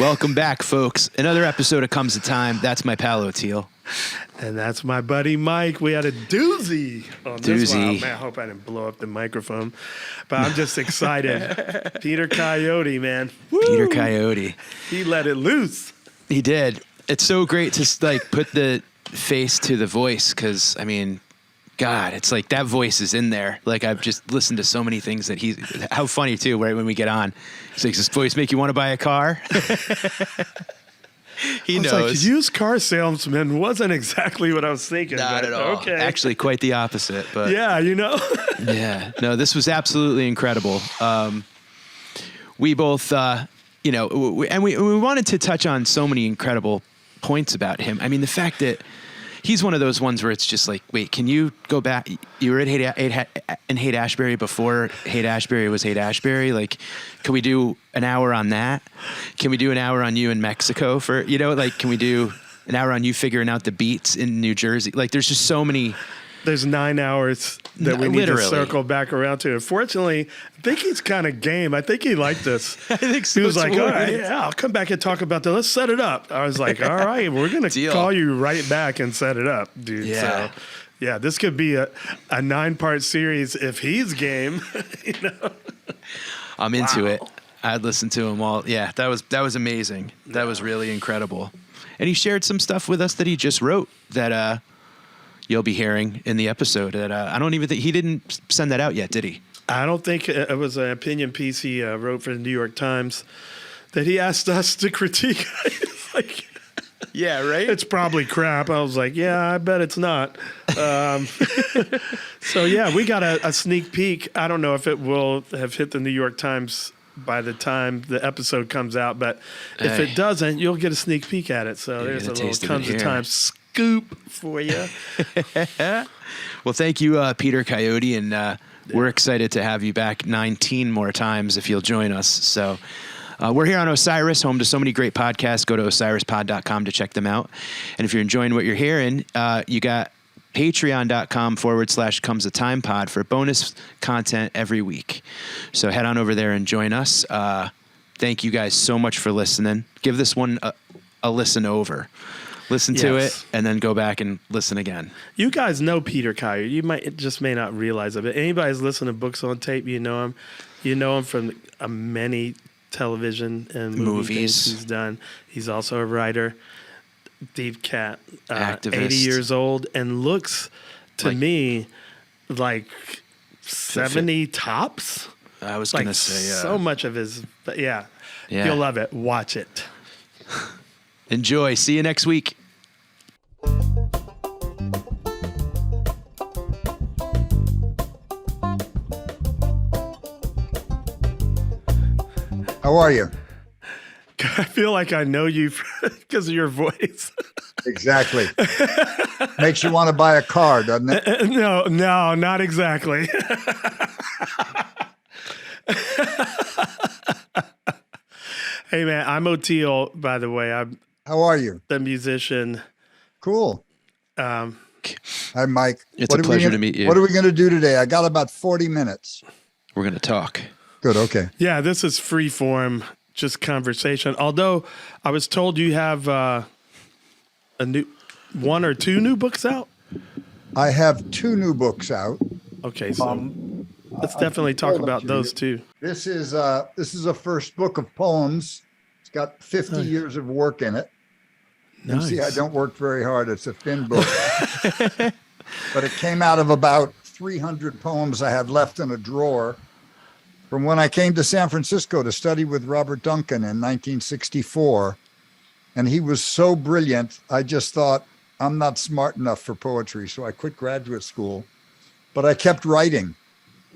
Welcome back, folks. Another episode of Comes the Time. That's my pal Teal. And that's my buddy Mike. We had a doozy on this one. Oh, man, I hope I didn't blow up the microphone. But I'm just excited. Peter Coyote, man. Woo! Peter Coyote. He let it loose. He did. It's so great to like put the face to the voice because, I mean, God, it's like that voice is in there. Like I've just listened to so many things that how funny too, right when we get on. He's like, does this voice make you want to buy a car? He knows. Like, used car salesman wasn't exactly what I was thinking. Not at all. Okay. Actually, quite the opposite. But yeah, Yeah. No, this was absolutely incredible. We both, we wanted to touch on so many incredible points about him. I mean, the fact that he's one of those ones where it's just like, wait, can you go back? You were at Haight-Ashbury before Haight-Ashbury was Haight-Ashbury. Like, can we do an hour on that? Can we do an hour on you in Mexico can we do an hour on you figuring out the beats in New Jersey? Like, there's just so many. There's 9 hours that we need to circle back around to. Unfortunately, I think he's kind of game. I think he liked this. I think so. He was like, all right, yeah, I'll come back and talk about that. Let's set it up. I was like, all right, we're going to call you right back and set it up, dude. Yeah. So, yeah, this could be a 9-part series if he's game. I'm into it. I'd listen to him all. Yeah, that was amazing. That was really incredible. And he shared some stuff with us that he just wrote that you'll be hearing in the episode. That I don't even think he didn't send that out yet, did he? I don't think it was an opinion piece he wrote for the New York Times that he asked us to critique. Like, yeah, right? It's probably crap. I was like, yeah, I bet it's not. So, yeah, we got a sneak peek. I don't know if it will have hit the New York Times by the time the episode comes out, but if it doesn't, you'll get a sneak peek at it. So there's a little Comes the Time scoop for you. Well, thank you, Peter Coyote, and we're excited to have you back 19 more times if you'll join us. So we're here on Osiris, home to so many great podcasts. Go to osirispod.com to check them out. And if you're enjoying what you're hearing, you got patreon.com/comes the time pod for bonus content every week. So head on over there and join us. Thank you guys so much for listening. Give this one a listen over. Listen to it and then go back and listen again. You guys know Peter Coyote. You may not realize it, but anybody who's listening to Books on Tape, you know him. You know him from many television and movies he's done. He's also a writer. Deep cat, activist, 80 years old, and looks to me like 70 tops. I was going to say so much of his, but yeah, you'll love it. Watch it. Enjoy. See you next week. How are you? I feel like I know you because of your voice. Exactly. Makes you want to buy a car, doesn't it? No, not exactly. Hey, man, I'm Teal, by the way. How are you? The musician. Cool. Hi, Mike. It's a pleasure to meet you. What are we going to do today? I got about 40 minutes. We're going to talk. Good, okay. Yeah, this is free form, just conversation. Although I was told you have a new 1 or 2 new books out. I have 2 new books out. Okay, so let's definitely talk about those too. This is a first book of poems. It's got 50 years of work in it. Nice. You see, I don't work very hard. It's a thin book. But it came out of about 300 poems I had left in a drawer from when I came to San Francisco to study with Robert Duncan in 1964. And he was so brilliant, I just thought, I'm not smart enough for poetry. So I quit graduate school, but I kept writing.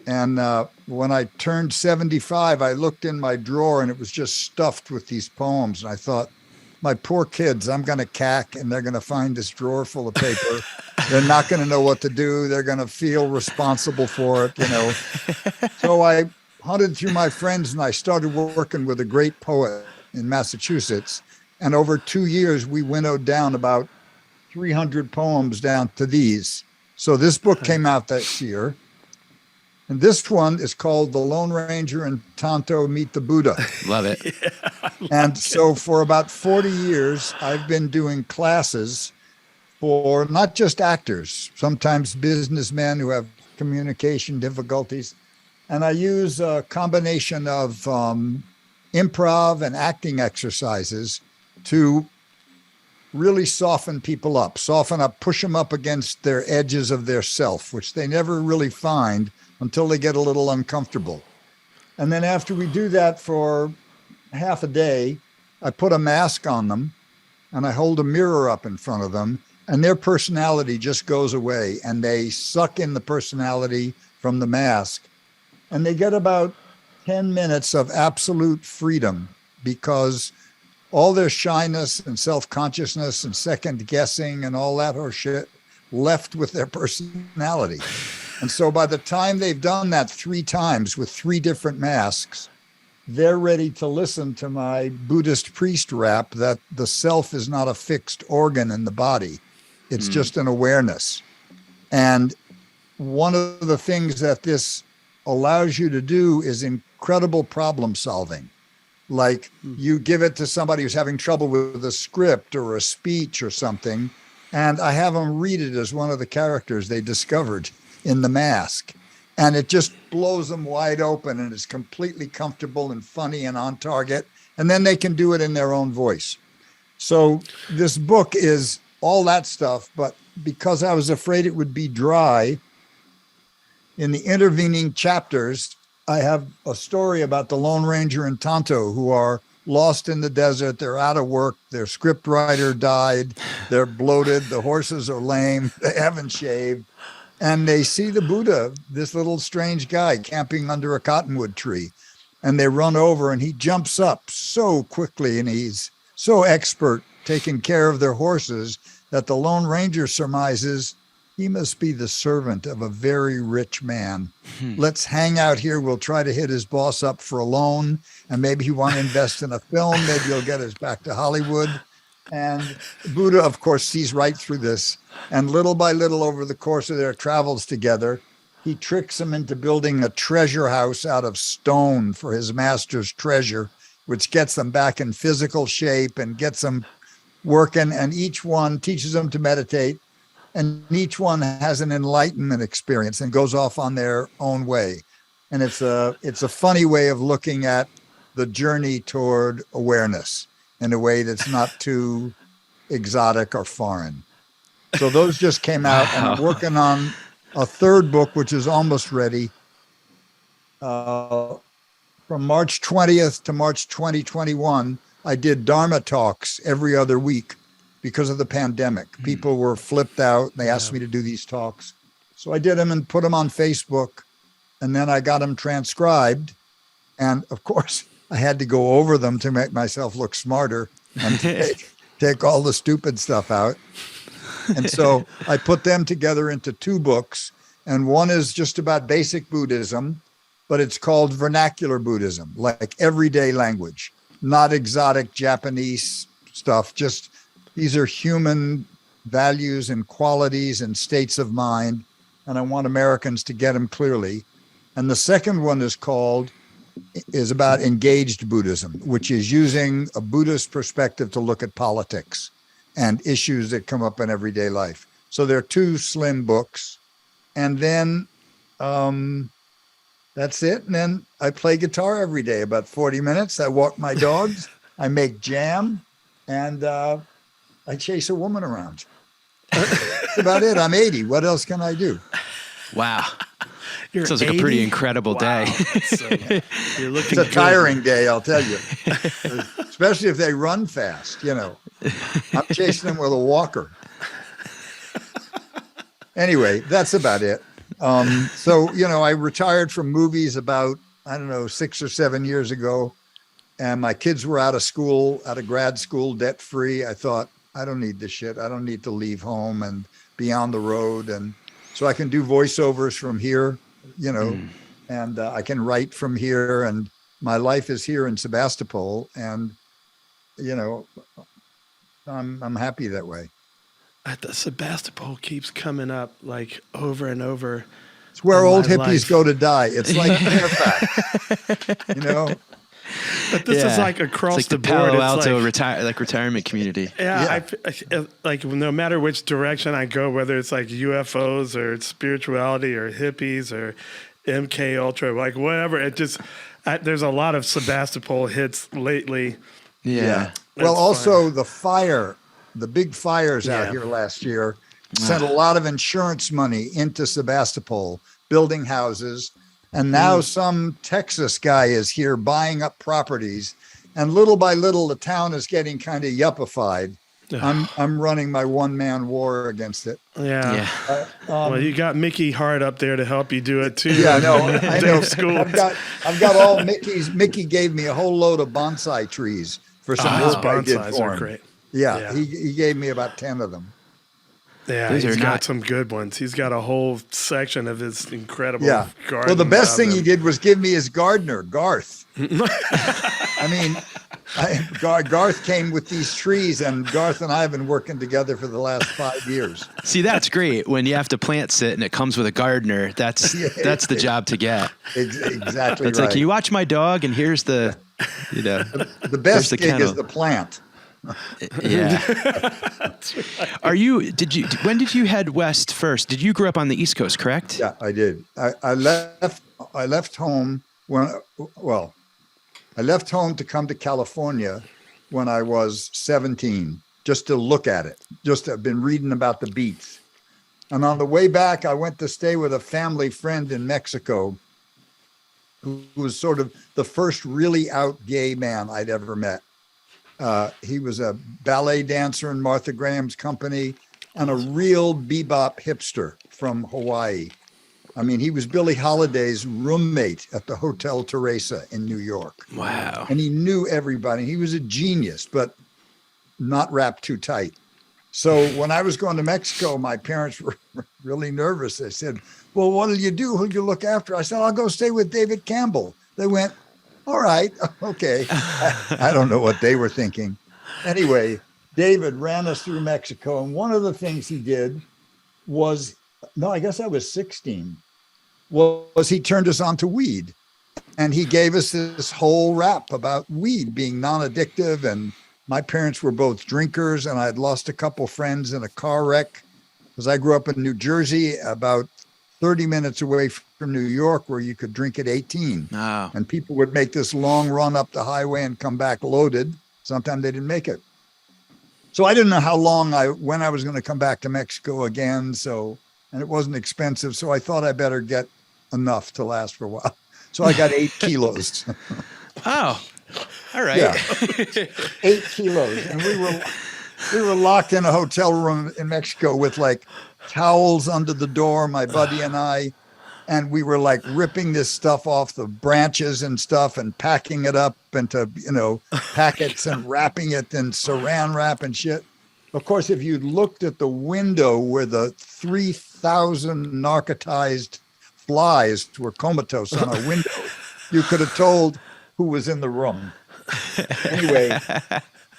And when I turned 75, I looked in my drawer and it was just stuffed with these poems. And I thought, my poor kids, I'm going to cack and they're going to find this drawer full of paper. They're not going to know what to do. They're going to feel responsible for it, So I hunted through my friends and I started working with a great poet in Massachusetts. And over 2 years, we winnowed down about 300 poems down to these. So this book came out this year. And this one is called The Lone Ranger and Tonto Meet the Buddha. Love it. And so for about 40 years, I've been doing classes for not just actors, sometimes businessmen who have communication difficulties. And I use a combination of improv and acting exercises to really soften people up, push them up against their edges of their self, which they never really find until they get a little uncomfortable. And then after we do that for half a day, I put a mask on them and I hold a mirror up in front of them, and their personality just goes away and they suck in the personality from the mask. And they get about 10 minutes of absolute freedom because all their shyness and self-consciousness and second guessing and all that horse shit left with their personality. And so by the time they've done that 3 times with 3 different masks, they're ready to listen to my Buddhist priest rap that the self is not a fixed organ in the body. It's just an awareness. And one of the things that this allows you to do is incredible problem solving. Like you give it to somebody who's having trouble with a script or a speech or something, and I have them read it as one of the characters they discovered in the mask. And it just blows them wide open and is completely comfortable and funny and on target. And then they can do it in their own voice. So this book is all that stuff, but because I was afraid it would be dry, in the intervening chapters, I have a story about the Lone Ranger and Tonto who are lost in the desert. They're out of work. Their script writer died. They're bloated. The horses are lame. They haven't shaved. And they see the Buddha, this little strange guy camping under a cottonwood tree. And they run over and he jumps up so quickly and he's so expert taking care of their horses that the Lone Ranger surmises he must be the servant of a very rich man. Let's hang out here. We'll try to hit his boss up for a loan, and maybe he want to invest in a film. Maybe he'll get us back to Hollywood. And Buddha, of course, sees right through this. And little by little, over the course of their travels together, he tricks them into building a treasure house out of stone for his master's treasure, which gets them back in physical shape and gets them working. And each one teaches them to meditate. And each one has an enlightenment experience and goes off on their own way. And it's a funny way of looking at the journey toward awareness in a way that's not too exotic or foreign. So those just came out, and I'm working on a 3rd book, which is almost ready. From March 20th to March 2021, I did Dharma talks every other week. Because of the pandemic, people were flipped out. They asked me to do these talks. So I did them and put them on Facebook. And then I got them transcribed. And of course, I had to go over them to make myself look smarter and take all the stupid stuff out. And so I put them together into 2 books. And one is just about basic Buddhism, but it's called vernacular Buddhism, like everyday language, not exotic Japanese stuff, just these are human values and qualities and states of mind, and I want Americans to get them clearly. And the second one is about engaged Buddhism, which is using a Buddhist perspective to look at politics and issues that come up in everyday life. So they're 2 slim books. And then that's it. And then I play guitar every day, about 40 minutes. I walk my dogs, I make jam, and I chase a woman around. That's about it. I'm 80. What else can I do? Wow. You're Sounds like a pretty incredible day. You're looking It's a tiring day, I'll tell you. Especially if they run fast, I'm chasing them with a walker. Anyway, that's about it. So, I retired from movies about, 6 or 7 years ago. And my kids were out of grad school, debt free. I thought, I don't need this shit. I don't need to leave home and be on the road. And so I can do voiceovers from here, and I can write from here. And my life is here in Sebastopol. And, I'm happy that way. The Sebastopol keeps coming up like over and over. It's where in old my hippies life. go to die. It's like Fairfax, you know? But this is like across it's like the the board. Palo It's Alto like, retirement community. yeah, like no matter which direction I go, whether it's like UFOs or it's spirituality or hippies or MK Ultra, like whatever, it just there's a lot of Sebastopol hits lately. Yeah. Well, That's also fun. the big fires out Yeah. here last year sent a lot of insurance money into Sebastopol, building houses. And now some Texas guy is here buying up properties. And little by little, the town is getting kind of yuppified. I'm running my one-man war against it. Yeah. Yeah. Well, you got Mickey Hart up there to help you do it too. Yeah, no, I know. Dave Schools. I've got all Mickey's. Mickey gave me a whole load of bonsai trees for some His work I did bonsais for are him. great. Yeah, he gave me about 10 of them. Yeah, Those he's are got not- some good ones. He's got a whole section of his incredible garden. Well, the best thing of he them. did was give me his gardener, Garth. I mean, Garth came with these trees, and Garth and I have been working together for the last 5 years. See, that's great when you have to plant sit and it comes with a gardener. That's the job to get. Exactly It's right. like, can you watch my dog? And here's the, The best the gig kennel. is the plant. yeah. When did you head west first? Did you grow up on the East Coast, correct? Yeah, I did. I left home I left home to come to California when I was 17, just to look at it. Just have been reading about the beats. And on the way back, I went to stay with a family friend in Mexico who was sort of the first really out gay man I'd ever met. He was a ballet dancer in Martha Graham's company and a real bebop hipster from Hawaii. I mean, he was Billie Holiday's roommate at the Hotel Teresa in New York. Wow. And he knew everybody. He was a genius, but not wrapped too tight. So when I was going to Mexico, my parents were really nervous. They said, well, what'll you do? Who'll you look after? I said, I'll go stay with David Campbell. They went, all right, okay. I don't know what they were thinking. Anyway, David ran us through Mexico. And one of the things he did was, no, I guess I was 16, was he turned us on to weed. And he gave us this whole rap about weed being non-addictive. And my parents were both drinkers, and I'd lost a couple friends in a car wreck because I grew up in New Jersey, about 30 minutes away from New York, where you could drink at 18. Oh. And people would make this long run up the highway and come back loaded. Sometimes they didn't make it. So I didn't know how long when I was going to come back to Mexico again. And it wasn't expensive. So I thought I better get enough to last for a while. So I got 8 kilos. Oh, all right. Yeah. 8 kilos. And we were locked in a hotel room in Mexico with like towels under the door, my buddy and I. And we were like ripping this stuff off the branches and stuff and packing it up into, packets and wrapping it in saran wrap and shit. Of course, if you looked at the window where the 3,000 narcotized flies were comatose on a window, you could have told who was in the room. Anyway,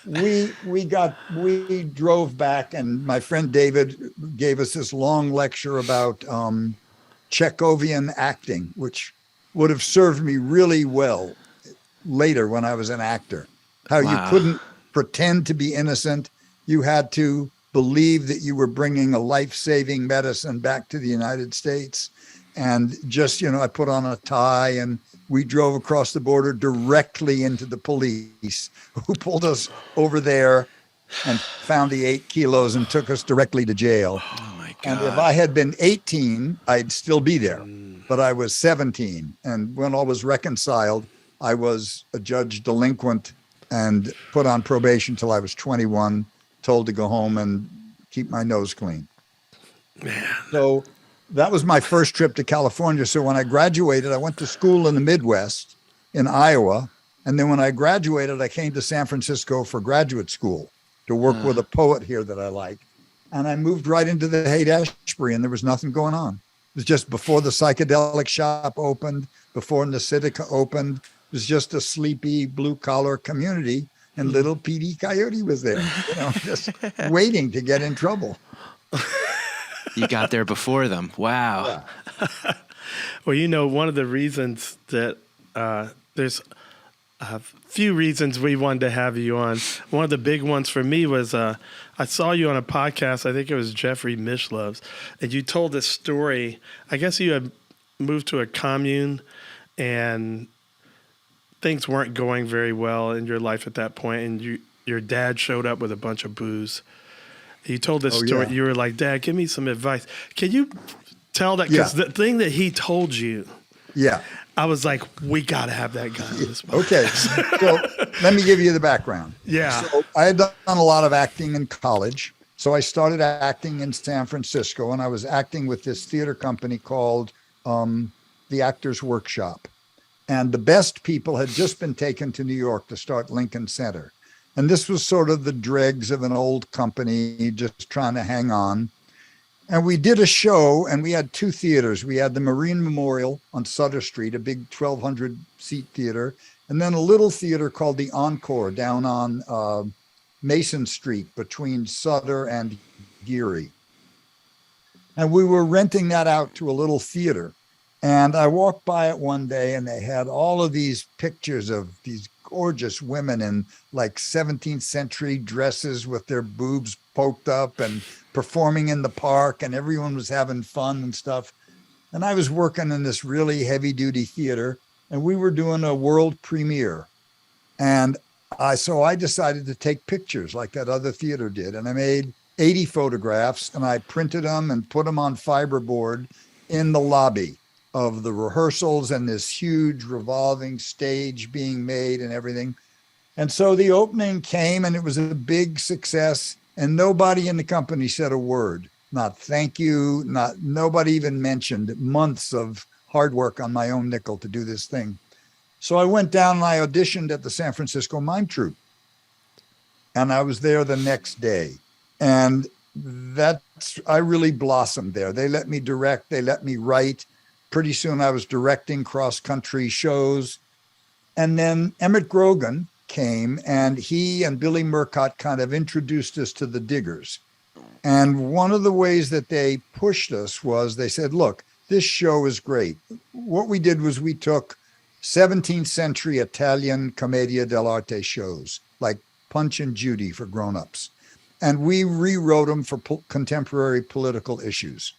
we drove back, and my friend David gave us this long lecture about Chekhovian acting, which would have served me really well later when I was an actor. How you couldn't pretend to be innocent. You had to believe that you were bringing a life-saving medicine back to the United States. And just, I put on a tie, and we drove across the border directly into the police, who pulled us over there and found the 8 kilos and took us directly to jail. Oh my God. And if I had been 18, I'd still be there, but I was 17. And when all was reconciled, I was a judge delinquent and put on probation till I was 21, told to go home and keep my nose clean. Man. So that was my first trip to California. So when I graduated, I went to school in the Midwest in Iowa. And then when I graduated, I came to San Francisco for graduate school to work with a poet here that I like. And I moved right into the Haight-Ashbury, and there was nothing going on. It was just before the psychedelic shop opened, before Nasitica opened. It was just a sleepy blue-collar community, and little Petey Coyote was there, just waiting to get in trouble. You got there before them. Wow. Yeah. Well, one of the reasons that there's a few reasons we wanted to have you on. One of the big ones for me was I saw you on a podcast. I think it was Jeffrey Mishlov's, and you told this story. I guess you had moved to a commune, and things weren't going very well in your life at that point, and your dad showed up with a bunch of booze. You told this story. Yeah. You were like, "Dad, give me some advice." Can you tell that? Because the thing that he told you, I was like, we got to have that guy on this podcast. Okay, so let me give you the background. Yeah. So I had done a lot of acting in college. So I started acting in San Francisco, and I was acting with this theater company called the Actors Workshop. And the best people had just been taken to New York to start Lincoln Center. And this was sort of the dregs of an old company just trying to hang on. And we did a show, and we had two theaters. We had the Marine Memorial on Sutter Street, a big 1,200 seat theater, and then a little theater called the Encore down on Mason Street between Sutter and Geary. And we were renting that out to a little theater. And I walked by it one day, and they had all of these pictures of these gorgeous women in like 17th century dresses with their boobs poked up and performing in the park, and everyone was having fun and stuff. And I was working in this really heavy duty theater, and we were doing a world premiere. And so I decided to take pictures like that other theater did. And I made 80 photographs, and I printed them and put them on fiberboard in the lobby of the rehearsals and this huge revolving stage being made and everything. And so the opening came, and it was a big success. And nobody in the company said a word, not thank you, nobody even mentioned months of hard work on my own nickel to do this thing. So I went down and I auditioned at the San Francisco Mime Troupe. And I was there the next day. And I really blossomed there. They let me direct, they let me write. Pretty soon I was directing cross-country shows. And then Emmett Grogan came, and he and Billy Murcott kind of introduced us to the Diggers. And one of the ways that they pushed us was they said, look, this show is great. What we did was we took 17th century Italian commedia dell'arte shows like Punch and Judy for grown-ups, and we rewrote them for contemporary political issues.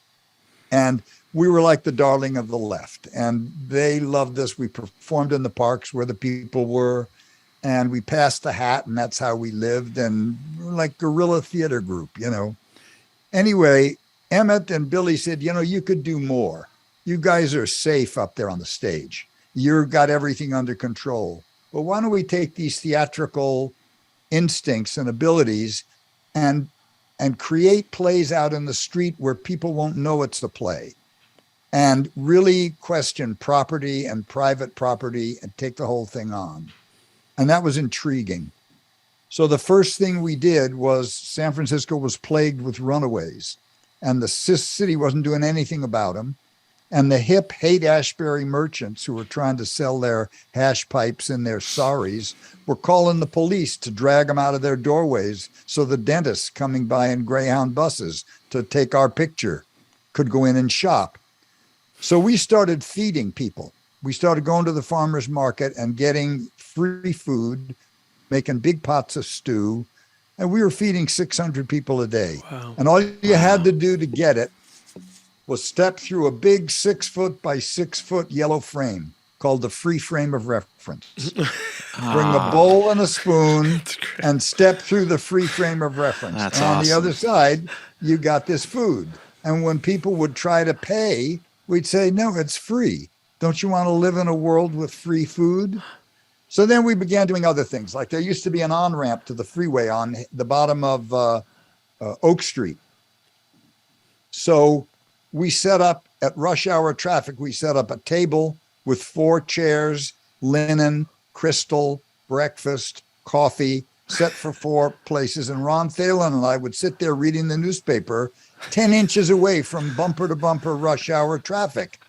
And we were like the darling of the left, and they loved us. We performed in the parks where the people were, and we passed the hat, and that's how we lived. And we're like guerrilla theater group, Anyway, Emmett and Billy said, you could do more. You guys are safe up there on the stage. You've got everything under control. But why don't we take these theatrical instincts and abilities and create plays out in the street where people won't know it's a play, and really question property and private property and take the whole thing on. And that was intriguing. So the first thing we did was San Francisco was plagued with runaways, and the city wasn't doing anything about them. And the hip Haight-Ashbury merchants who were trying to sell their hash pipes and their saris were calling the police to drag them out of their doorways so the dentists coming by in Greyhound buses to take our picture could go in and shop. So we started feeding people. We started going to the farmer's market and getting free food, making big pots of stew, and we were feeding 600 people a day. Wow. And all you had to do to get it was step through a big 6 foot by 6 foot yellow frame called the free frame of reference. Bring a bowl and a spoon and step through the free frame of reference. That's and on awesome. the other side, you got this food. And when people would try to pay, we'd say, no, it's free. Don't you want to live in a world with free food? So then we began doing other things. Like there used to be an on-ramp to the freeway on the bottom of Oak Street. So we set up at rush hour traffic, we set up a table with 4 chairs, linen, crystal, breakfast, coffee, set for 4 places. And Ron Thalen and I would sit there reading the newspaper 10 inches away from bumper to bumper rush hour traffic.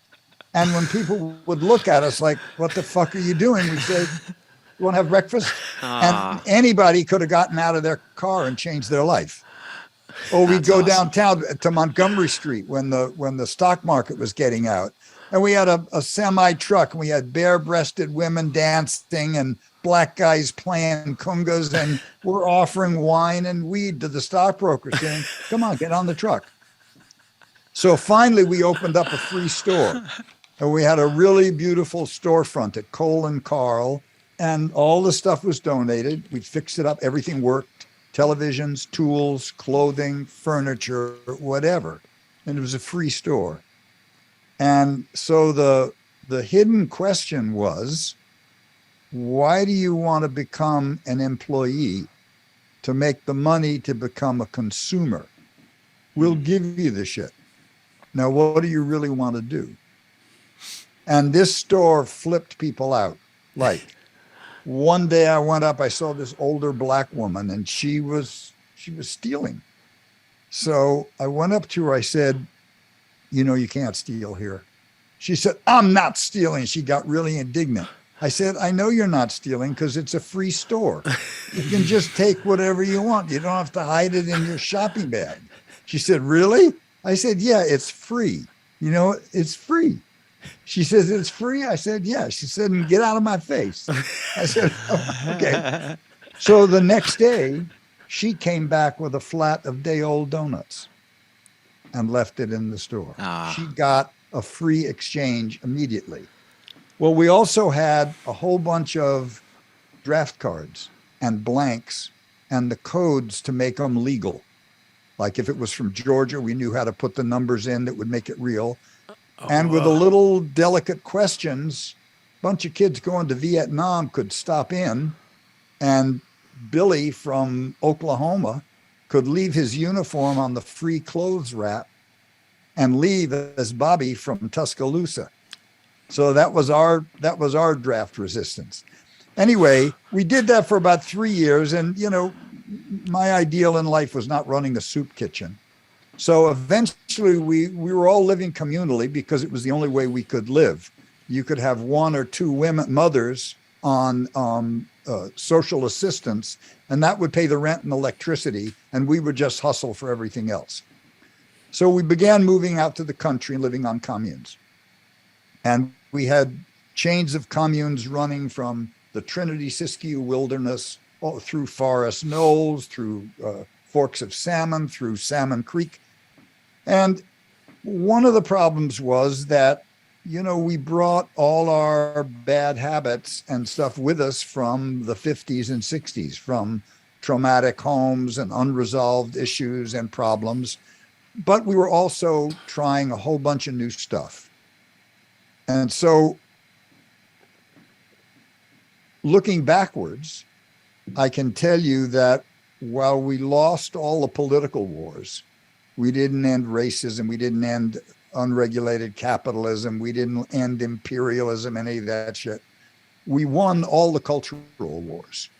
And when people would look at us like, what the fuck are you doing? We'd say, you want to have breakfast? And anybody could have gotten out of their car and changed their life. Or we'd go downtown to Montgomery Street when the stock market was getting out. And we had a semi truck, and we had bare-breasted women dancing and black guys playing congas, and we're offering wine and weed to the stockbrokers, saying, "Come on, get on the truck." So finally, we opened up a free store, and we had a really beautiful storefront at Cole and Carl, and all the stuff was donated. We fixed it up, everything worked: televisions, tools, clothing, furniture, whatever, and it was a free store. And so the hidden question was, why do you want to become an employee to make the money to become a consumer? We'll give you the shit. Now, what do you really want to do? And this store flipped people out. Like, one day I went up, I saw this older black woman, and she was stealing. So I went up to her, I said, "You know, you can't steal here." She said, "I'm not stealing." She got really indignant. I said, "I know you're not stealing because it's a free store. You can just take whatever you want. You don't have to hide it in your shopping bag." She said, "Really?" I said, "Yeah, it's free. You know, it's free." She says, "It's free?" I said, "Yeah." She said, "And get out of my face." I said, "Oh, okay." So the next day, she came back with a flat of day-old donuts and left it in the store. She got a free exchange immediately. Well, we also had a whole bunch of draft cards and blanks and the codes to make them legal. Like if it was from Georgia, we knew how to put the numbers in that would make it real. And with a little delicate questions, a bunch of kids going to Vietnam could stop in, and Billy from Oklahoma could leave his uniform on the free clothes rack and leave as Bobby from Tuscaloosa. So that was our draft resistance. Anyway, we did that for about 3 years, and you know, my ideal in life was not running a soup kitchen. So eventually we were all living communally because it was the only way we could live. You could have one or two women, mothers on social assistance, and that would pay the rent and electricity, and we would just hustle for everything else. So we began moving out to the country and living on communes. And we had chains of communes running from the Trinity-Siskiyou Wilderness all through Forest Knolls, through Forks of Salmon, through Salmon Creek. And one of the problems was that, you know, we brought all our bad habits and stuff with us from the 50s and 60s, from traumatic homes and unresolved issues and problems. But we were also trying a whole bunch of new stuff. And so looking backwards, I can tell you that while we lost all the political wars, we didn't end racism, we didn't end unregulated capitalism, we didn't end imperialism, any of that shit. We won all the cultural wars.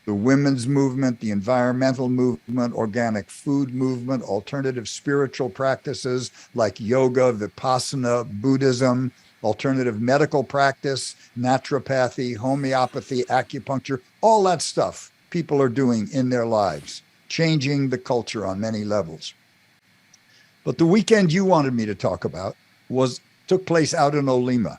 The women's movement, the environmental movement, organic food movement, alternative spiritual practices like yoga, vipassana, Buddhism, alternative medical practice, naturopathy, homeopathy, acupuncture, all that stuff people are doing in their lives, changing the culture on many levels. But the weekend you wanted me to talk about took place out in Olima.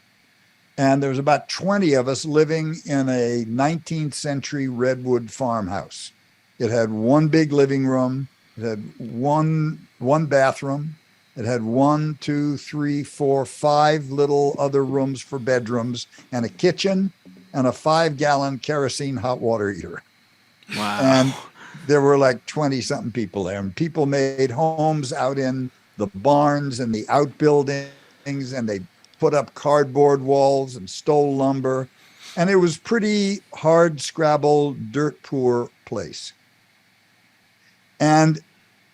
And there was about 20 of us living in a 19th century redwood farmhouse. It had one big living room. It had one bathroom. It had 1, 2, 3, 4, 5 little other rooms for bedrooms, and a kitchen and a 5-gallon kerosene hot water heater. Wow. And there were like 20 something people there, and people made homes out in the barns and the outbuildings, and they put up cardboard walls and stole lumber. And it was pretty hard scrabble, dirt poor place. And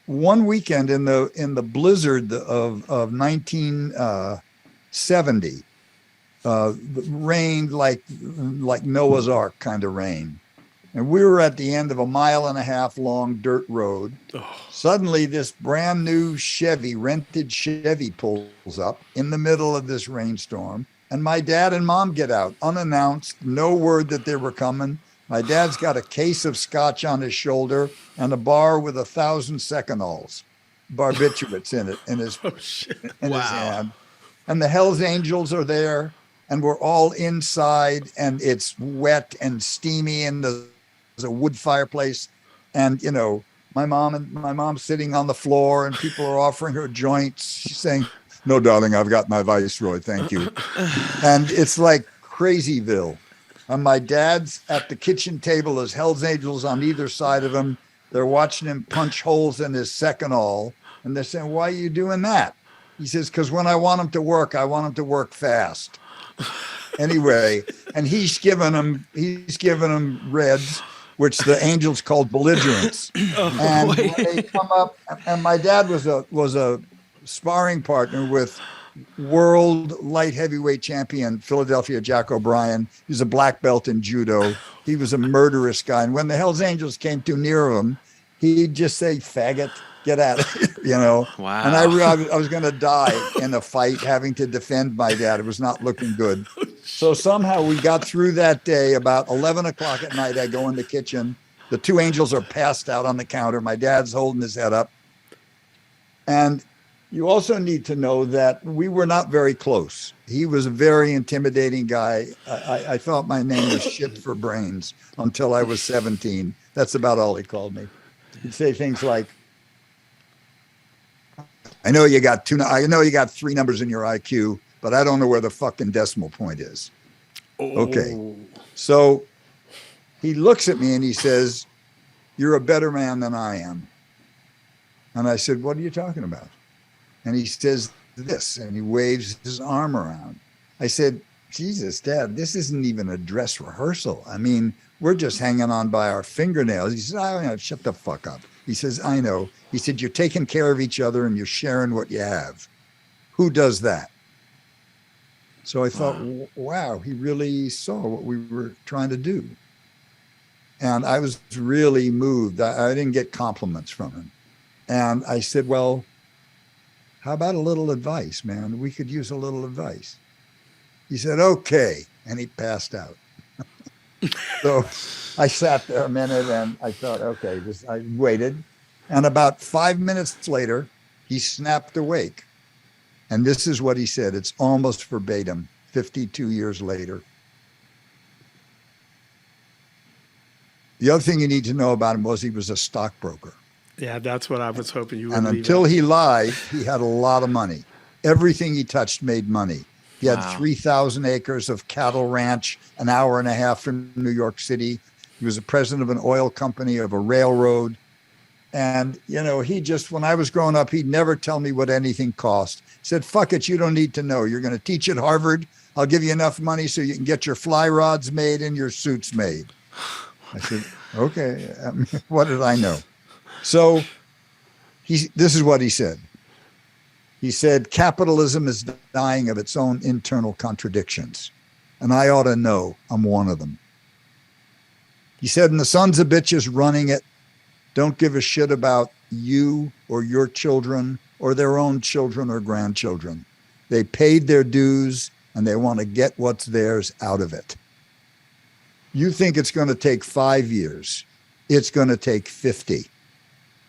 one weekend in the blizzard of 1970, rained like Noah's Ark kind of rain. And we were at the end of a 1.5 mile long dirt road. Suddenly this brand new rented Chevy pulls up in the middle of this rainstorm. And my dad and mom get out unannounced, no word that they were coming. My dad's got a case of scotch on his shoulder and a bar with 1,000 Secanols, barbiturates in it, in his hand. and the Hells Angels are there, and we're all inside, and it's wet and steamy, and there's a wood fireplace, and my mom's sitting on the floor, and people are offering her joints. She's saying, "No, darling, I've got my Viceroy, thank you." And it's like Crazyville. And my dad's at the kitchen table. There's Hells Angels on either side of him. They're watching him punch holes in his second all, and they're saying, "Why are you doing that?" He says, "Because when I want him to work, I want him to work fast." Anyway, and he's given them reds, which the Angels called belligerents. And when they come up, and my dad was a sparring partner with world light heavyweight champion Philadelphia Jack O'Brien. He's a black belt in judo. He was a murderous guy. And when the Hells Angels came too near him, he'd just say, "Faggot, get at it," Wow. And I was going to die in a fight having to defend my dad. It was not looking good. So somehow we got through that day. About 11 o'clock at night, I go in the kitchen. The two Angels are passed out on the counter. My dad's holding his head up. And you also need to know that we were not very close. He was a very intimidating guy. I thought my name was shit for brains until I was 17. That's about all he called me. He'd say things like, I know you got 3 numbers in your IQ, but I don't know where the fucking decimal point is." Okay. So he looks at me and he says, "You're a better man than I am." And I said, "What are you talking about?" And he says this, and he waves his arm around. I said, "Jesus, Dad, this isn't even a dress rehearsal. I mean, we're just hanging on by our fingernails." He says, "Oh, shut the fuck up." He says, "I know." He said, "You're taking care of each other and you're sharing what you have. Who does that?" So I thought, wow, he really saw what we were trying to do. And I was really moved. I didn't get compliments from him. And I said, "Well, how about a little advice, man? We could use a little advice." He said, "Okay." And he passed out. So I sat there a minute and I thought, okay, I waited. And about 5 minutes later, he snapped awake. And this is what he said. It's almost verbatim, 52 years later. The other thing you need to know about him was he was a stockbroker. Yeah, that's what I was hoping you would. And until he lied, he had a lot of money. Everything he touched made money. He had 3,000 acres of cattle ranch, an hour and a half from New York City. He was the president of an oil company, of a railroad. And, when I was growing up, he'd never tell me what anything cost. He said, "Fuck it, you don't need to know. You're going to teach at Harvard. I'll give you enough money so you can get your fly rods made and your suits made." I said, "Okay, what did I know?" So this is what he said. He said, "Capitalism is dying of its own internal contradictions. And I ought to know I'm one of them." He said, "And the sons of bitches running it don't give a shit about you or your children or their own children or grandchildren. They paid their dues and they want to get what's theirs out of it. You think it's going to take 5 years. It's going to take 50.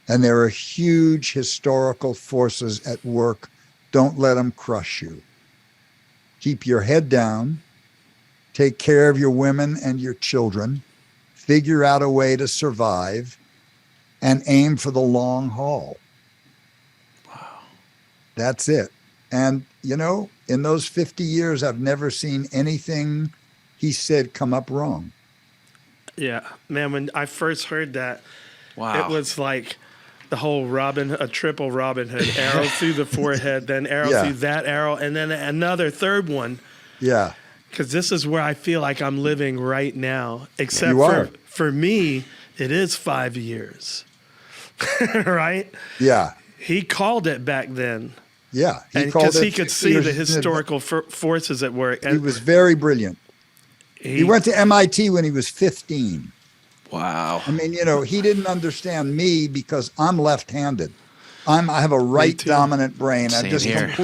And there are huge historical forces at work. Don't let them crush you. Keep your head down. Take care of your women and your children. Figure out a way to survive. And aim for the long haul." Wow. That's it. And, in those 50 years, I've never seen anything he said come up wrong. Yeah, man, when I first heard that, Wow. It was like the whole a triple Robin Hood, arrow through the forehead, then arrow through that arrow, and then another third one. Yeah. Because this is where I feel like I'm living right now, except for me, it is 5 years. Right? Yeah. He called it back then. Yeah. Because he could see the historical forces at work. And he was very brilliant. He went to MIT when he was 15. Wow. I mean, he didn't understand me because I'm left-handed. I have a right dominant brain. Same I'm just here.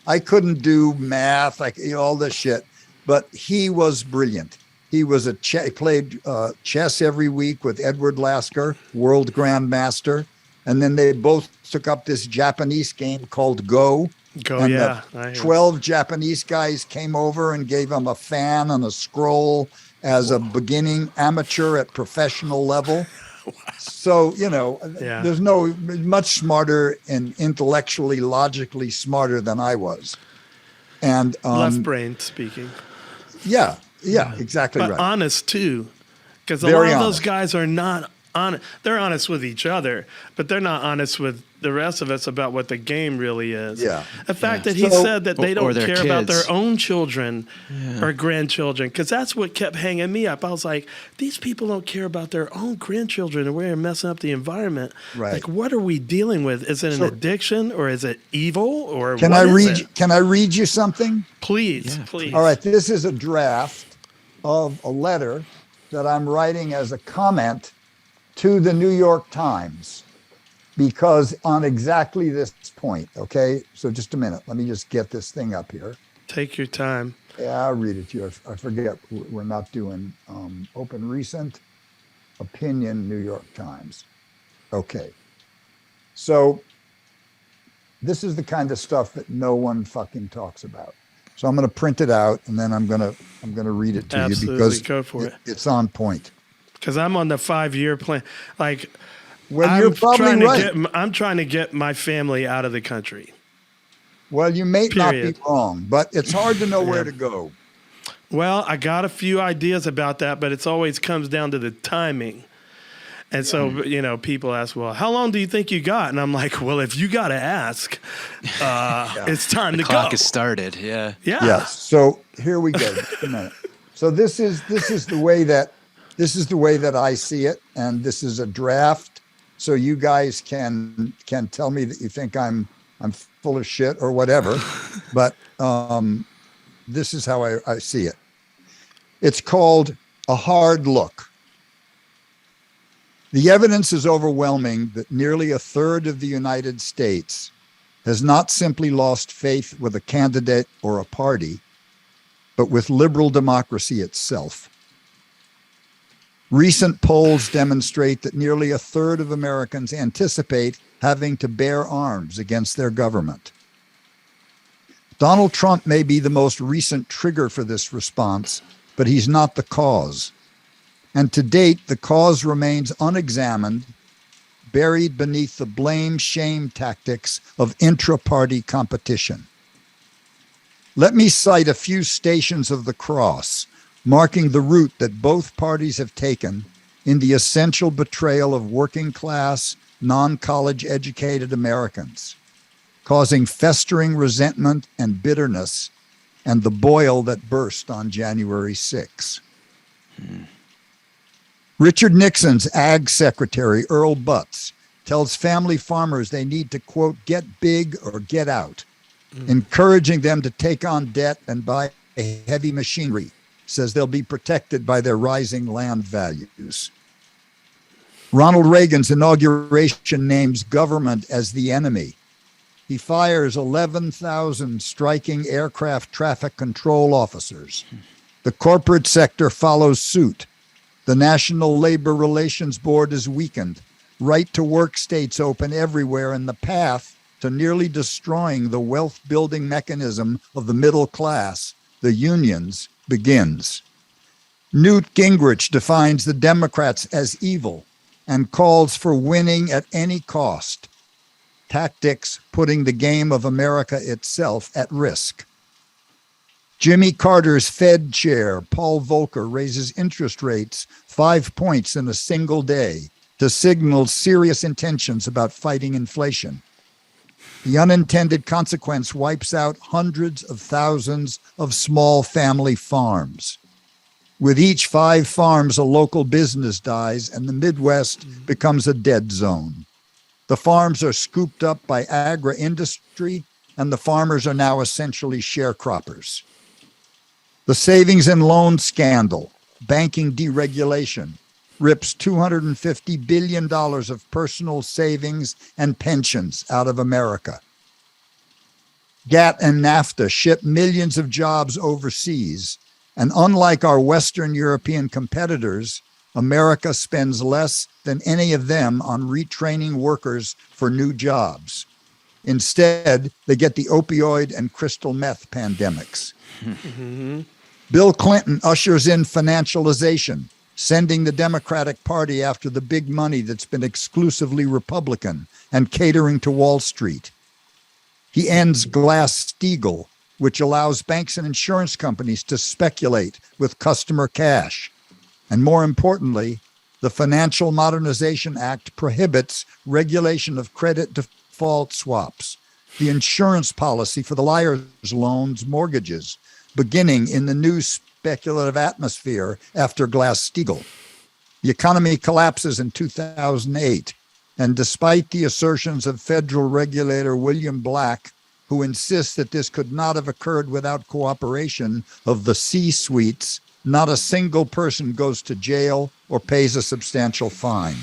I couldn't do math, all this shit. But he was brilliant. He was he played chess every week with Edward Lasker, world grandmaster. And then they both took up this Japanese game called Go. And I the hear 12 Japanese guys came over and gave him a fan and a scroll as a beginning amateur at professional level. So, Yeah. there's no much smarter and intellectually, logically smarter than I was. And Left brain speaking. yeah, exactly But right. honest too. Because a Very lot of those honest. guys are not honest. They're honest with each other, but they're not honest with the rest of us about what the game really is. Yeah. The fact Yeah. that he So- said that they Or don't their care about kids. their own children or grandchildren, because that's what kept hanging me up. I was like, these people don't care about their own grandchildren and we're messing up the environment. Right. Like, what are we dealing with? Is it an So- addiction or is it evil or Can what I is read? it? Can I read you something? Please, Yeah, please. All right. This is a draft of a letter that I'm writing as a comment to the New York Times, because on exactly this point. Okay. So just a minute. Let me just get this thing up here. Take your time. Yeah, I'll read it to you. I forget. We're not doing open recent opinion, New York Times. Okay. So this is the kind of stuff that no one fucking talks about. So I'm going to print it out and then I'm going to read it to Absolutely. you because Go for it. it's on point. Because I'm on the 5-year plan. Like, Well, you're probably right. I'm trying to get my family out of the country. Well, you may not Period. be wrong, but it's hard to know where to go. Well, I got a few ideas about that, but it's always comes down to the timing. And so, people ask, well, how long do you think you got? And I'm like, well, if you got to ask, it's time to Clock go. has started. Yeah. Yeah. Yes. So here we go. Just a minute. So this is the way that I see it, and this is a draft. So you guys can tell me that you think I'm full of shit or whatever, but this is how I see it. It's called A Hard Look. The evidence is overwhelming that nearly a third of the United States has not simply lost faith with a candidate or a party, but with liberal democracy itself. Recent polls demonstrate that nearly a third of Americans anticipate having to bear arms against their government. Donald Trump may be the most recent trigger for this response, but he's not the cause. And to date, the cause remains unexamined, buried beneath the blame-shame tactics of intra-party competition. Let me cite a few stations of the cross, marking the route that both parties have taken in the essential betrayal of working-class, non-college educated Americans, causing festering resentment and bitterness and the boil that burst on January 6. Richard Nixon's Ag Secretary, Earl Butz, tells family farmers they need to, quote, get big or get out, encouraging them to take on debt and buy heavy machinery, says they'll be protected by their rising land values. Ronald Reagan's inauguration names government as the enemy. He fires 11,000 striking aircraft traffic control officers. The corporate sector follows suit. The National Labor Relations Board is weakened. Right-to-work states open everywhere, and the path to nearly destroying the wealth-building mechanism of the middle class, the unions, begins. Newt Gingrich defines the Democrats as evil and calls for winning at any cost. Tactics putting the game of America itself at risk. Jimmy Carter's Fed chair, Paul Volcker, raises interest rates 5 points in a single day to signal serious intentions about fighting inflation. The unintended consequence wipes out hundreds of thousands of small family farms. With each 5 farms, a local business dies, and the Midwest becomes a dead zone. The farms are scooped up by agri-industry, and the farmers are now essentially sharecroppers. The savings and loan scandal, banking deregulation, rips $250 billion of personal savings and pensions out of America. GATT and NAFTA ship millions of jobs overseas, and unlike our Western European competitors, America spends less than any of them on retraining workers for new jobs. Instead, they get the opioid and crystal meth pandemics. Bill Clinton ushers in financialization, sending the Democratic Party after the big money that's been exclusively Republican and catering to Wall Street. He ends Glass-Steagall, which allows banks and insurance companies to speculate with customer cash. And more importantly, the Financial Modernization Act prohibits regulation of credit default swaps, the insurance policy for the liar's loans, mortgages, beginning in the new speculative atmosphere after Glass-Steagall. The economy collapses in 2008, and despite the assertions of federal regulator William Black, who insists that this could not have occurred without cooperation of the C-suites, not a single person goes to jail or pays a substantial fine.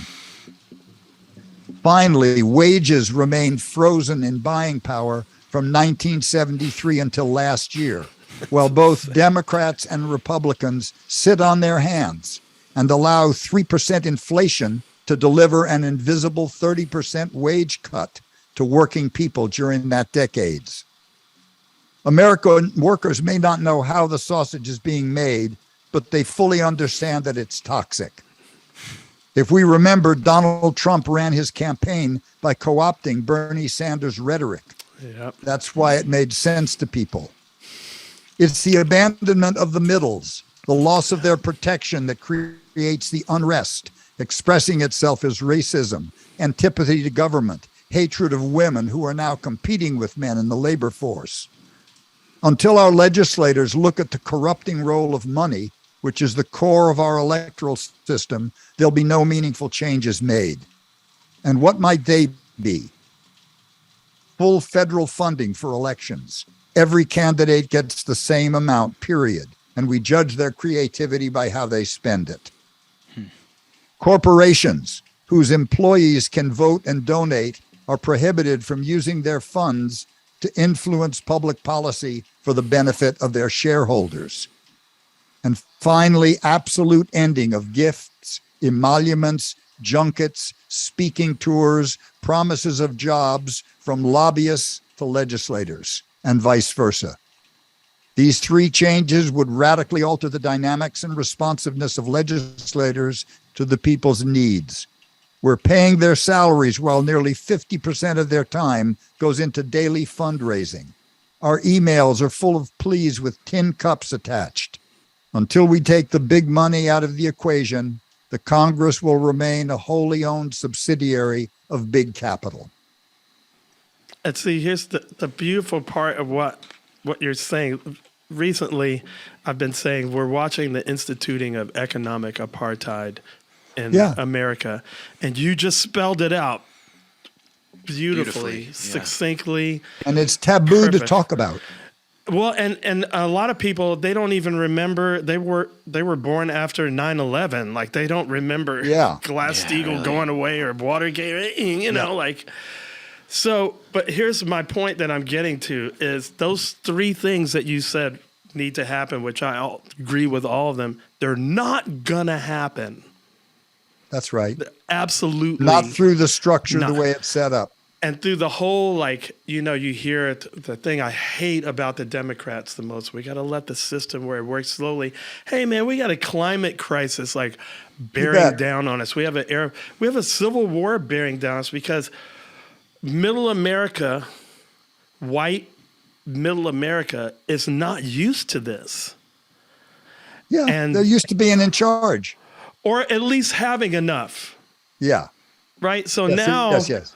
Finally, wages remain frozen in buying power from 1973 until last year, while both Democrats and Republicans sit on their hands and allow 3% inflation to deliver an invisible 30% wage cut to working people during that decades. American workers may not know how the sausage is being made, but they fully understand that it's toxic. If we remember, Donald Trump ran his campaign by co-opting Bernie Sanders' rhetoric. Yep. That's why it made sense to people. It's the abandonment of the middles, the loss of their protection that creates the unrest, expressing itself as racism, antipathy to government, hatred of women who are now competing with men in the labor force. Until our legislators look at the corrupting role of money, which is the core of our electoral system, there'll be no meaningful changes made. And what might they be? Full federal funding for elections. Every candidate gets the same amount, period. And we judge their creativity by how they spend it. Corporations whose employees can vote and donate are prohibited from using their funds to influence public policy for the benefit of their shareholders. And finally, absolute ending of gifts, emoluments, junkets, speaking tours, promises of jobs from lobbyists to legislators, and vice versa. These three changes would radically alter the dynamics and responsiveness of legislators to the people's needs. We're paying their salaries while nearly 50% of their time goes into daily fundraising. Our emails are full of pleas with tin cups attached. Until we take the big money out of the equation, the Congress will remain a wholly owned subsidiary of big capital. And see, here's the beautiful part of what you're saying. Recently, I've been saying we're watching the instituting of economic apartheid in America, and you just spelled it out beautifully, succinctly. And it's taboo perfect. to talk about. Well, and a lot of people, they don't even remember they were born after 9/11. Like they don't remember Glass-Steagall going away or Watergate, you know, like. So, but here's my point that I'm getting to is those three things that you said need to happen, which I agree with all of them. They're not gonna happen. That's right. Absolutely. Not through the structure, the way it's set up. And through the whole, like, you know, you hear it, the thing I hate about the Democrats the most, we got to let the system where it works slowly. Hey, man, we got a climate crisis, like, bearing down on us. We have a civil war bearing down on us because middle America, white middle America, is not used to this. Yeah, and they're used to being in charge. Or at least having enough. Yeah. Right? So now... Yes.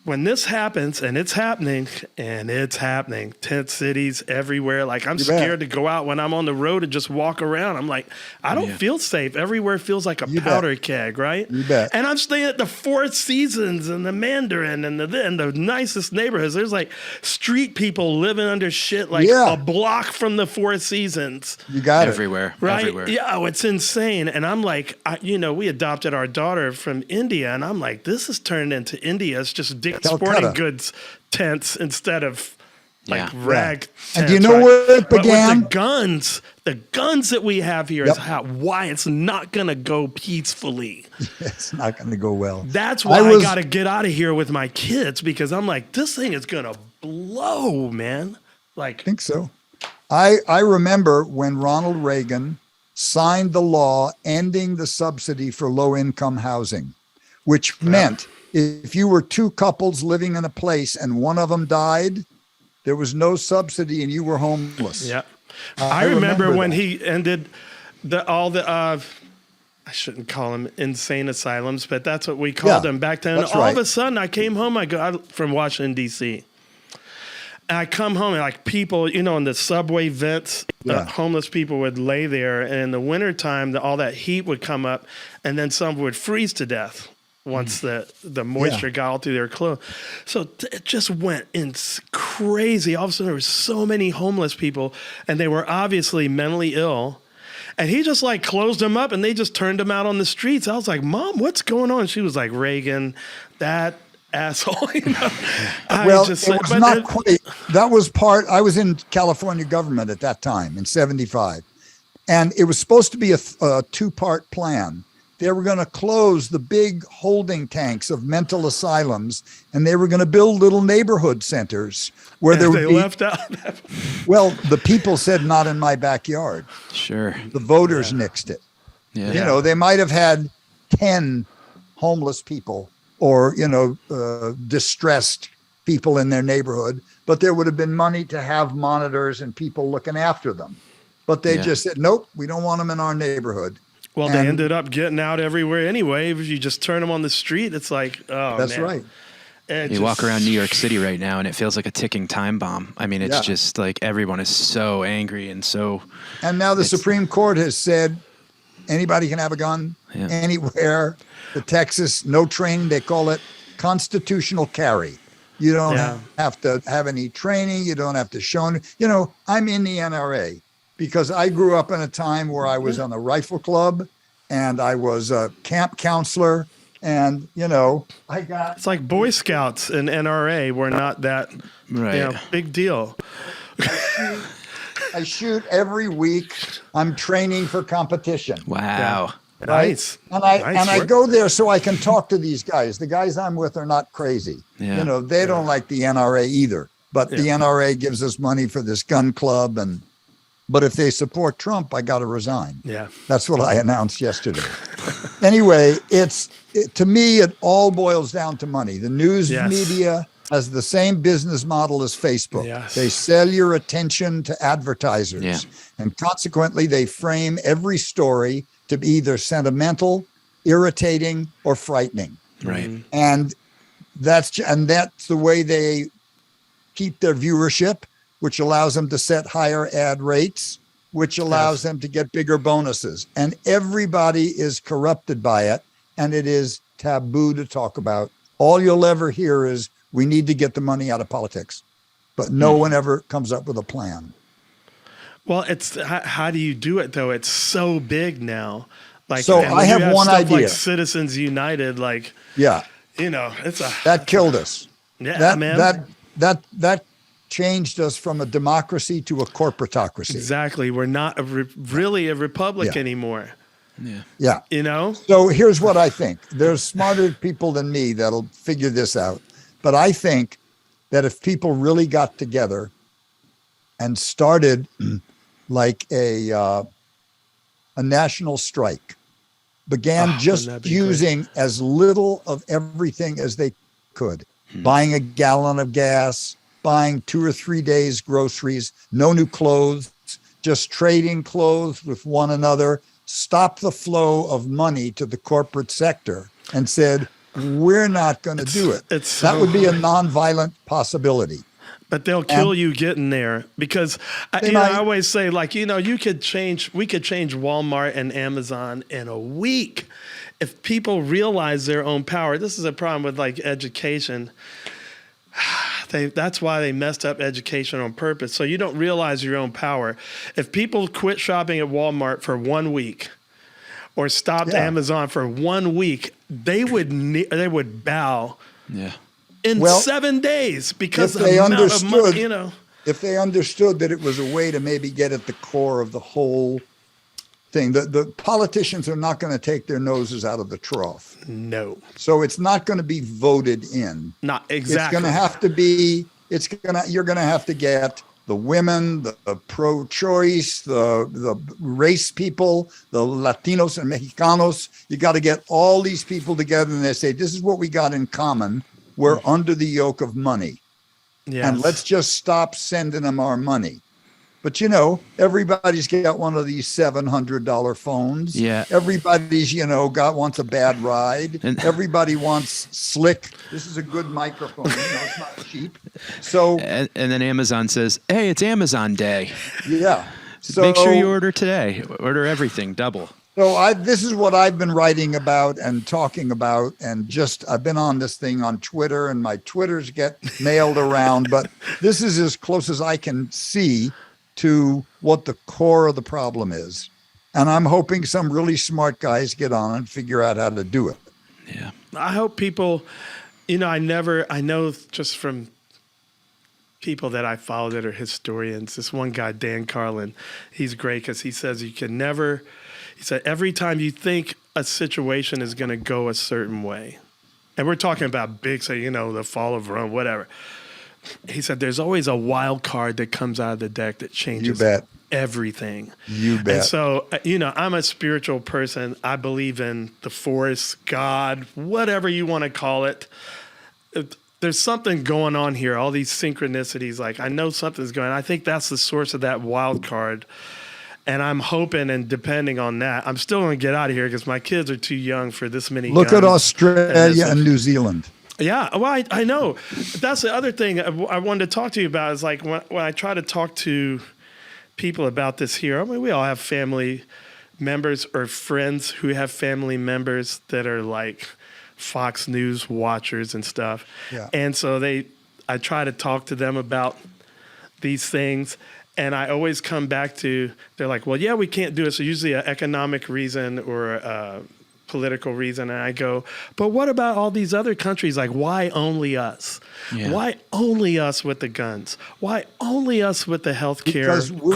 When this happens, and it's happening, tent cities everywhere. Like, I'm scared to go out when I'm on the road and just walk around. I'm like, I don't feel safe. Everywhere feels like a powder keg, right? You bet. And I'm staying at the Four Seasons and the Mandarin and the nicest neighborhoods. There's like street people living under shit like a block from the Four Seasons. You got everywhere, right? Everywhere. Yeah, it's insane. And I'm like, we adopted our daughter from India, and I'm like, this has turned into India. It's just sporting goods tents instead of Yeah. like rag. And do you know where it But began? with the guns that we have here is why it's not going to go peacefully. It's not going to go well. That's why I got to get out of here with my kids, because I'm like, this thing is going to blow, man. Like, I think so. I remember when Ronald Reagan signed the law ending the subsidy for low-income housing, which meant if you were two couples living in a place and one of them died, there was no subsidy and you were homeless. Yeah. I remember when he ended I shouldn't call them insane asylums, but that's what we called them back then. All of a sudden I came home, from Washington, D.C. And I come home and like people, in the subway vents, homeless people would lay there. And in the wintertime, all that heat would come up and then some would freeze to death once the moisture got all through their clothes. So it just went crazy. All of a sudden there were so many homeless people and they were obviously mentally ill. And he just like closed them up and they just turned them out on the streets. I was like, Mom, what's going on? She was like, Reagan, that asshole. Well, it was not quite. That was part. I was in California government at that time in '75, and it was supposed to be a two-part plan. They were going to close the big holding tanks of mental asylums, and they were going to build little neighborhood centers where there would be. Left out. Well, the people said, "Not in my backyard." Sure. The voters nixed it. Yeah. They might have had 10 homeless people or, distressed people in their neighborhood, but there would have been money to have monitors and people looking after them. But they just said, nope, we don't want them in our neighborhood. Well, they ended up getting out everywhere anyway. If you just turn them on the street, it's like, oh, that's right. You walk around New York City right now and it feels like a ticking time bomb. I mean, it's just like everyone is so angry and so. And now the Supreme Court has said anybody can have a gun anywhere. The Texas, no training, they call it constitutional carry. You don't have to have any training. You don't have to show. I'm in the NRA because I grew up in a time where I was on a rifle club and I was a camp counselor. And, I got. It's like Boy Scouts and NRA were not that big deal. I shoot every week. I'm training for competition. Wow. Yeah. Right? Nice. And I go there so I can talk to these guys. The guys I'm with are not crazy. Yeah. They don't like the NRA either. But the NRA gives us money for this gun club. But if they support Trump, I got to resign. Yeah. That's what I announced yesterday. Anyway, to me, it all boils down to money. The news media has the same business model as Facebook. Yes. They sell your attention to advertisers. Yeah. And consequently, they frame every story to be either sentimental, irritating, or frightening. Right. And that's the way they keep their viewership, which allows them to set higher ad rates, which allows them to get bigger bonuses. And everybody is corrupted by it. And it is taboo to talk about. All you'll ever hear is, we need to get the money out of politics. But no one ever comes up with a plan. Well, it's how do you do it though? It's so big now. Like, so I have one idea. Like Citizens United, like it's that killed us. Yeah, man. That changed us from a democracy to a corporatocracy. Exactly. We're not really a republic anymore. Yeah. So here's what I think. There's smarter people than me that'll figure this out. But I think that if people really got together and started like a national strike, began just using as little of everything as they could, buying a gallon of gas, buying 2 or 3 days groceries, no new clothes, just trading clothes with one another, stop the flow of money to the corporate sector and said, we're not going to do it. That would be a nonviolent possibility. But they'll kill you getting there because I always say, like, we could change Walmart and Amazon in a week if people realize their own power. This is a problem with like education. That's why they messed up education on purpose. So you don't realize your own power. If people quit shopping at Walmart for 1 week or stopped Amazon for 1 week, they would bow. Yeah. In 7 days because if they the amount understood, of money, if they understood that it was a way to maybe get at the core of the whole thing. The politicians are not going to take their noses out of the trough. No. So it's not going to be voted in. Not exactly. It's going to have to be, you're going to have to get the women, the pro-choice, the race people, the Latinos and Mexicanos. You got to get all these people together and they say, this is what we got in common. We're under the yoke of money. Yes. And let's just stop sending them our money. But, you know, everybody's got one of these $700 phones. Yeah. Everybody's, you know, wants a bad ride. And everybody wants slick. This is a good microphone. You know, it's not cheap. So. And then Amazon says, hey, it's Amazon Day. Yeah. So make sure you order today. Order everything double. So this is what I've been writing about and talking about, and I've been on this thing on Twitter, and my Twitters get mailed around, but this is as close as I can see to what the core of the problem is. And I'm hoping some really smart guys get on and figure out how to do it. Yeah. I hope people, you know, I know just from people that I follow that are historians, this one guy, Dan Carlin, he's great because he says he said, every time you think a situation is going to go a certain way, and we're talking about big, so, you know, the fall of Rome, whatever. He said, there's always a wild card that comes out of the deck that changes everything. You bet. And so, you know, I'm a spiritual person. I believe in the force, God, whatever you want to call it. There's something going on here, all these synchronicities. Like, I know something's going on. I think that's the source of that wild card. And I'm hoping and depending on that, I'm still going to get out of here because my kids are too young for this many Look guns. at Australia and New Zealand. Yeah, well, I know. That's the other thing I wanted to talk to you about is like when I try to talk to people about this here, I mean, we all have family members or friends who have family members that are like Fox News watchers and stuff. Yeah. And so I try to talk to them about these things. And I always come back to, they're like, well, yeah, we can't do it. So usually an economic reason or a political reason. And I go, but what about all these other countries? Like, why only us? Yeah. Why only us with the guns? Why only us with the healthcare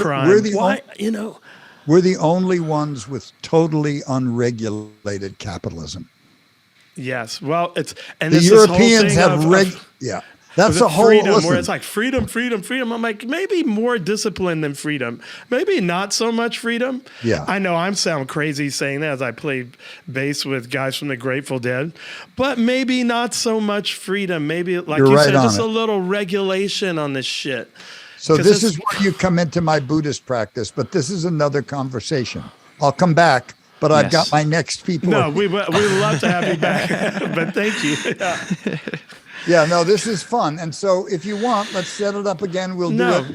crime? We're the only ones with totally unregulated capitalism. Yes. Well, the Europeans have yeah. That's a whole freedom where it's like freedom. I'm like, maybe more discipline than freedom. Maybe not so much freedom. Yeah. I know I sound crazy saying that as I play bass with guys from the Grateful Dead, but maybe not so much freedom. Maybe, like you said, just a little regulation on this shit. So this is where you come into my Buddhist practice, but this is another conversation. I'll come back, but I've got my next people. No, we love to have you back, but thank you. Yeah. Yeah, no, this is fun. And so if you want, let's set it up again. We'll do it.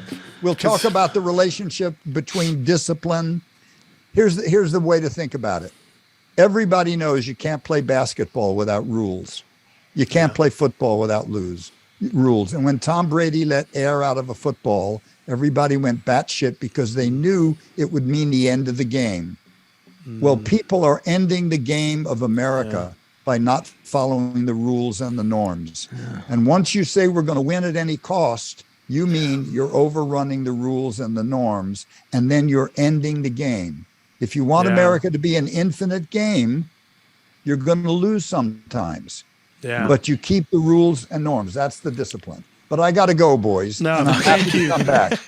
We'll talk about the relationship between discipline. Here's the way to think about it. Everybody knows you can't play basketball without rules. You can't play football without rules. And when Tom Brady let air out of a football, everybody went batshit because they knew it would mean the end of the game. Well, people are ending the game of America by not following the rules and the norms. Yeah. And once you say we're going to win at any cost, you mean you're overrunning the rules and the norms, and then you're ending the game. If you want America to be an infinite game, you're going to lose sometimes. Yeah. But you keep the rules and norms. That's the discipline. But I got to go, boys. No, and I'm happy to come back.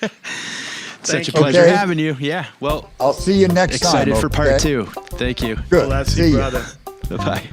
Such a pleasure having you. Yeah. Well, I'll see you next time. Excited for part 2. Thank you. Good. Bless you, brother. Bye-bye.